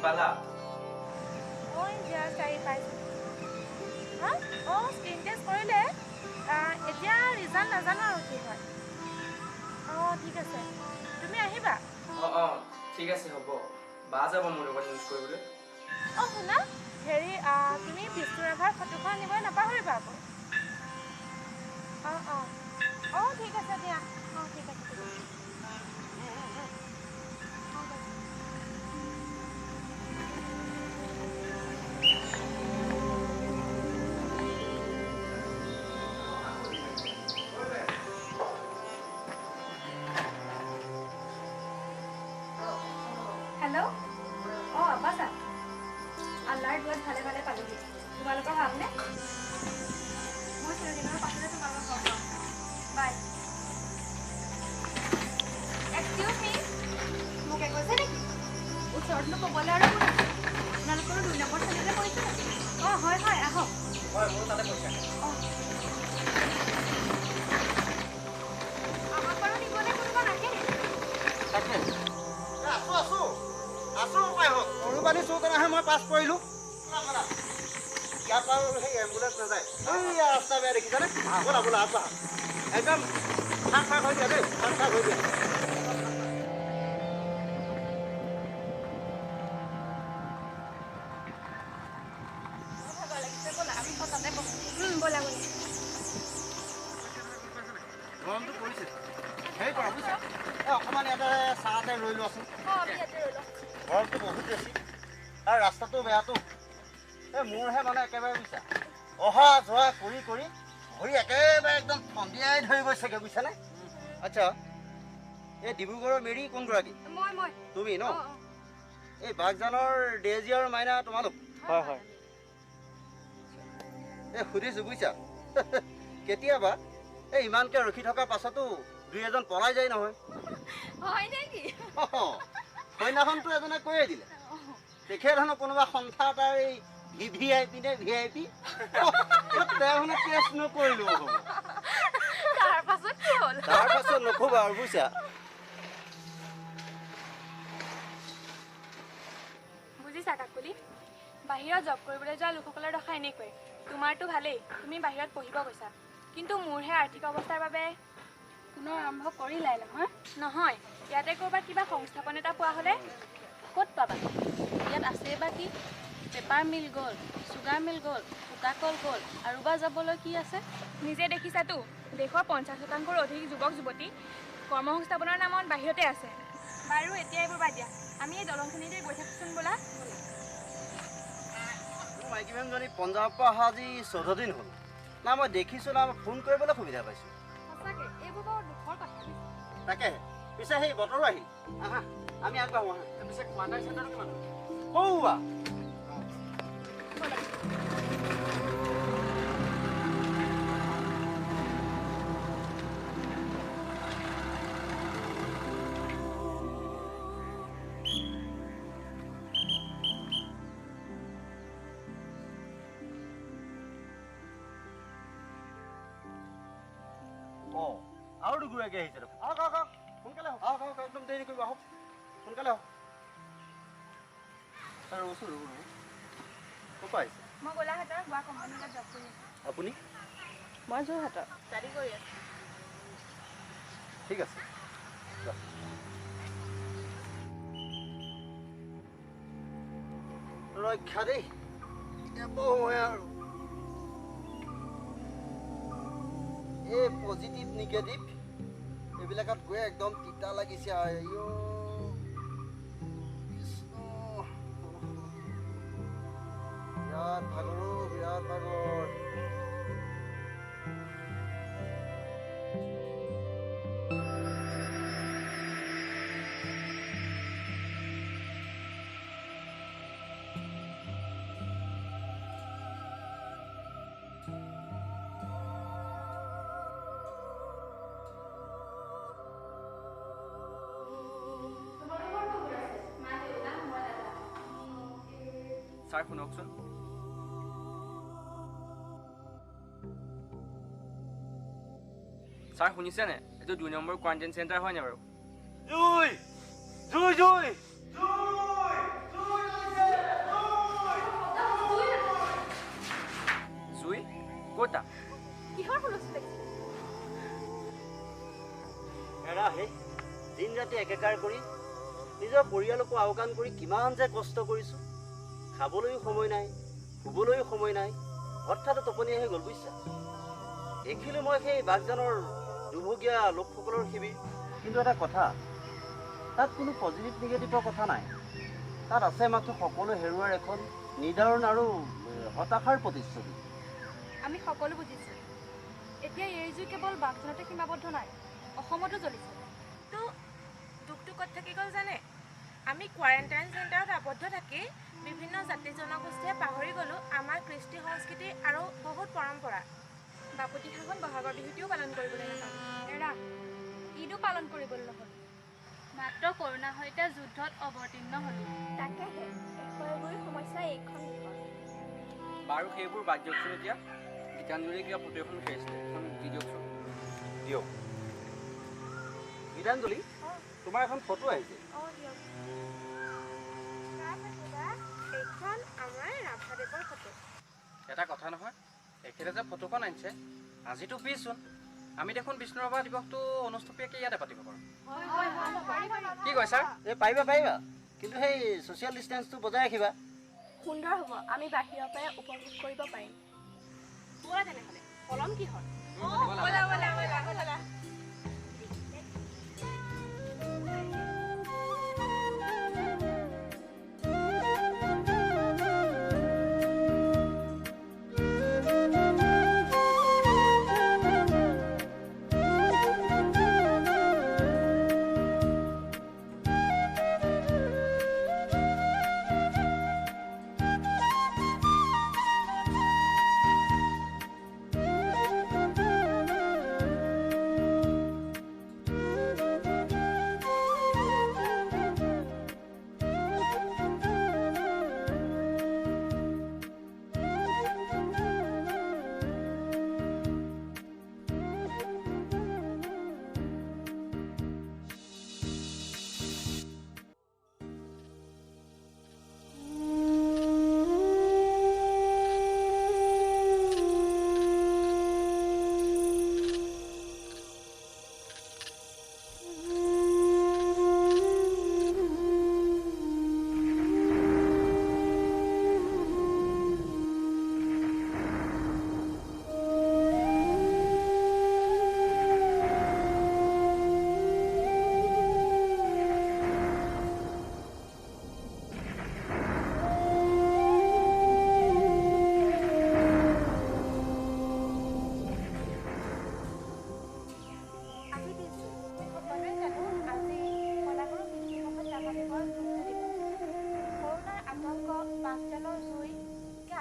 পালা? ওই জাস্ট আহি পাইছোঁ। হা? অঁ স্ক্ৰীন টেষ্ট কৰিলে। এতিয়া ৰিজাল্ট নাজানো আৰু কি হয়। অঁ ঠিক আছে, তুমি আহিবা। অঁ ঠিক আছে হ'ব। বা যাব মোৰ লগত ইউজ কৰিবলৈ। অঁ শুনা, হেৰি তুমি বিষ্ণু ৰাভাৰ ফটোখন আনিবলৈ নাপাহৰিবা আকৌ। অঁ ঠিক আছে দিয়া। অঁ ঠিক আছে ঠিক আছে। হেল্ল', অঁ আবাছা আল্লাৰ দুৱাত ভালে ভালে পালোহি। তোমালোকৰ ভালনে? মই চিৰদিনৰ পাছতে তোমালোকক লগ পাম। বাই। এক্সকিউজ মি, মোক কৈছে নেকি? ওচৰতনো ক'বলৈ আৰু কোন আছে? আপোনালোকৰ 2 নম্বৰ শ্ৰেণীতে পৰিছে নেকি? অঁ হয় আহক। হয় মোৰ তাতে পইচা। অঁ আমাক বাৰু নিবলৈ কোনোবা নাহে নেকি? তাকে আছো উপায় হওক সৰুবানী চৌকাত আহে মই পাছ কৰিলোঁ। ইয়াৰ পৰা সেই এম্বুলেঞ্চ নাযায়। এইয়া ৰাস্তা বেয়া দেখিছানে? ব'লা ব'লা আগবাঢ়া। একদম থাক হৈ দিয়া দেই, থাক হৈ দিয়া। ভাগৰ লাগিছে, ব'লা আমি তাতে বহোঁ। ব'লা ব'লা। গৰমটো পৰিছে। হেৰি কৰা বুজিছা, অকণমান ইয়াতে চাহতে ৰৈ লোৱাচোন। অঁ আমি ইয়াতে ৰৈ লওঁ। গৰমটো বহুত বেছি আৰু ৰাস্তাটো বেয়াটো। মোৰহে মানে একেবাৰে বুজিছা, অহা যোৱা কৰি কৰি ভৰি একেবাৰে একদম থন্দিয়াই ধৰি গৈছেগৈ বুজিছানে? আচ্ছা, এই ডিব্ৰুগড়ৰ মেৰী কোনগৰাকী? মই তুমি ন? অঁ এই বাগজানৰ ডেজি আৰু মাইনা তোমালোক? হয়। এই সুধিছোঁ বুজিছা, কেতিয়াবা এই ইমানকৈ ৰখি থকাৰ পাছতো 2-এজন পলাই যায় নহয়। হয় নেকি? সৈন্যাখনটো এজনে কৈয়ে দিলে। তেখেত হেনো কোনোবা সন্থা এটাৰ এই VVIP নে VIP? তেওঁ হেনো কেছ নকৰিলোঁ হ'ব। তাৰ পাছত কি হ'ল? তাৰ পাছত নক'বা আৰু বুজিছা। বুজিছা কাকুলি, বাহিৰত জব কৰিবলৈ যোৱা লোকসকলৰ দশা এনেকুৱাই। তোমাৰতো ভালেই, তুমি বাহিৰত পঢ়িব গৈছা, কিন্তু মোৰহে আৰ্থিক অৱস্থাৰ বাবে পুনৰ আৰম্ভ কৰিলাই নহয়। ইয়াতে ক'ৰবাত কিবা সংস্থাপন এটা পোৱা হ'লে ক'ত পাবা? ইয়াত আছে বা কি? পেপাৰ মিল গ'ল, চুগাৰ মিল গ'ল, সূতাকল গ'ল, আৰু বা যাবলৈ কি আছে? নিজে দেখিছাতো, দেশৰ 50% অধিক যুৱক যুৱতী কৰ্মসংস্থাপনৰ নামত বাহিৰতে আছে। বাৰু এতিয়া এইবোৰ বাদ দিয়া, আমি এই দলংখনিতে গৈ থাকোঁচোন ব'লা। মাইকী মানুহজনী পঞ্জাৱৰ পৰা অহা আজি 14 দিন হ'ল। না মই দেখিছোঁ না মই ফোন কৰিবলৈ সুবিধা পাইছোঁ। সঁচাকৈ এইবোৰ বৰ দুখৰ কথা। তাকেহে, পিছে সেই বতৰো আহিল। আহা আমি আগবাঢ়ো আহা। পিছে কোৱাৰ্টাৰ চেণ্টাৰটো কিমান হ'ল? সৌৱা আৰু দুগৰাকী আহিছে দেখোন। আহক সোনকালে আহক একদম দেৰি কৰিব আহক সোনকালে আহক। ৰ'বচোন ৰ'ব ক'ৰ পৰা আহিছে? মই গোলাঘাটৰ গোৱা কোম্পানী এটাত জব কৰি আছোঁ। আপুনি? মই যোৰহাটৰ। ষ্টাডি কৰি আছোঁ। ঠিক আছে। ৰক্ষা দেই, মই আৰু এই পজিটিভ নিগেটিভ এইবিলাকত গৈ একদম তিতা লাগিছে আৰু বিৰাট ভাগৰ। ছাৰ শুনকচোন। ছাৰ শুনিছেনে? এইটো 2 নম্বৰ কোৱাৰেণ্টাইন চেণ্টাৰ হয়নে বাৰু? জুই ক'তা কিহৰ হুলস্থুল লাগিছে? এৰা হে দিন ৰাতি একেকাৰ কৰি নিজৰ পৰিয়ালকো আওকাণ কৰি কিমান যে কষ্ট কৰিছোঁ। খাবলৈও সময় নাই, শুবলৈও সময় নাই, হঠাতে টোপনি আহি গ'ল বুজিছা। দেখিলোঁ মই সেই বাঘজানৰ দুভগীয়া লোকসকলৰ শিবিৰ। কিন্তু এটা কথা, তাত কোনো পজিটিভ নিগেটিভৰ কথা নাই। তাত আছে মাথো সকলো হেৰুৱাৰ এখন নিৰ্ধাৰণ আৰু হতাশাৰ প্ৰতিচ্ছবি। আমি সকলো বুজিছোঁ। এতিয়া এই জুই কেৱল বাঘজনতে সীমাবদ্ধ নাই, অসমতো জ্বলিছে। তো দুখটো ক'ত থাকি গ'ল জানে? আমি কোৱাৰেণ্টাইন চেণ্টাৰত আবদ্ধ থাকি বিভিন্ন জাতি জনগোষ্ঠীয়ে পাহৰি গ'লোঁ আমাৰ কৃষ্টি সংস্কৃতি আৰু বহুত পৰম্পৰা। বাপতি সাহোন বহাগৰ বিহুটিও পালন কৰিবলৈ নাপালোঁ। এৰা ঈদো পালন কৰিবলৈ নহ'ল। মাত্ৰ কৰোণাৰ সৈতে যুদ্ধত অৱতীৰ্ণ হ'লোঁ। তাকেহে এশগুৰি সমস্যা এইখন বিপদ। বাৰু সেইবোৰ বাদ দিয়কচোন। এতিয়া গীতাঞ্জলি কিবা ফটো এখন উঠাইছিলে, এখন দি দিয়কচোন। দিয়ক গীতাঞ্জলি, তোমাৰ এখন ফটো আহিছে। অঁ দিয়ক। এইখন আমাৰ ৰাভাদেৱৰ ফটো। এটা কথা নহয়, এখেতে যে ফটোখন আনিছে, আজিতো 20 জুন। আমি দেখোন বিষ্ণু ৰাভা দিৱসটো অনুষ্ঠুপীয়াকৈ ইয়াতে পাতিব পাৰোঁ। কি কয় ছাৰ? এই পাৰিবা পাৰিবা, কিন্তু সেই ছ'চিয়েল ডিষ্টেঞ্চটো বজাই ৰাখিবা। সুন্দৰ হ'ব, আমি বাহিৰৰ পৰাই উপভোগ কৰিব পাৰিম। ব'লা তেনেহ'লে, পলম কিহৰ?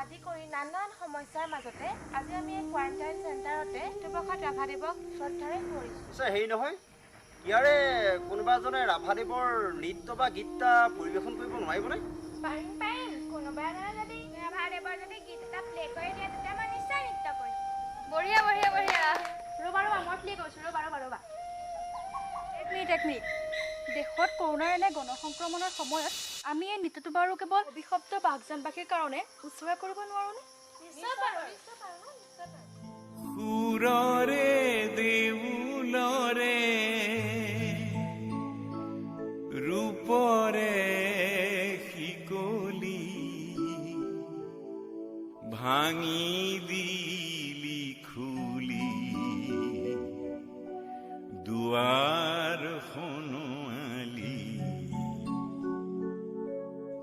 আদি কৰি নানান সমস্যাৰ মাজতে আজি আমি এই কোৱাৰেণ্টাইন চেণ্টাৰতে প্ৰসাদ ৰাভাদেৱক শ্ৰদ্ধাৰে কৰিছোঁ। হেৰি নহয়, ইয়াৰে কোনোবা এজনে ৰাভাদেৱৰ নৃত্য বা গীত পৰিৱেশন কৰিব নোৱাৰিবনে? পাৰিম পাৰিম, কোনোবা এজনে যদি ৰাভাদেৱৰ যদি গীত এটা প্লে কৰি দিয়ে তেতিয়া মই নিশ্চয় নৃত্য কৰিম। বঢ়িয়া বঢ়িয়া বঢ়িয়া। ৰ'বা ৰ'বা, মই প্লে কৰিছোঁ। ৰ'বা এক মিনিট। দেশত কৰোণাৰ এনে গণসংক্ৰমণৰ সময়ত আমি এই নৃত্যটো বাৰু কেৱল অভিশপ্ত বাঘজানবাসীৰ কাৰণে উচ্চৰা কৰিব নোৱাৰোনে? নিশ্চয় পাৰোঁ। সুৰৰে দেউলৰে ৰূপৰে শিকলি ভাঙি দিলি খুলি দুৱাৰ খনোৱালি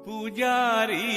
পূজাৰী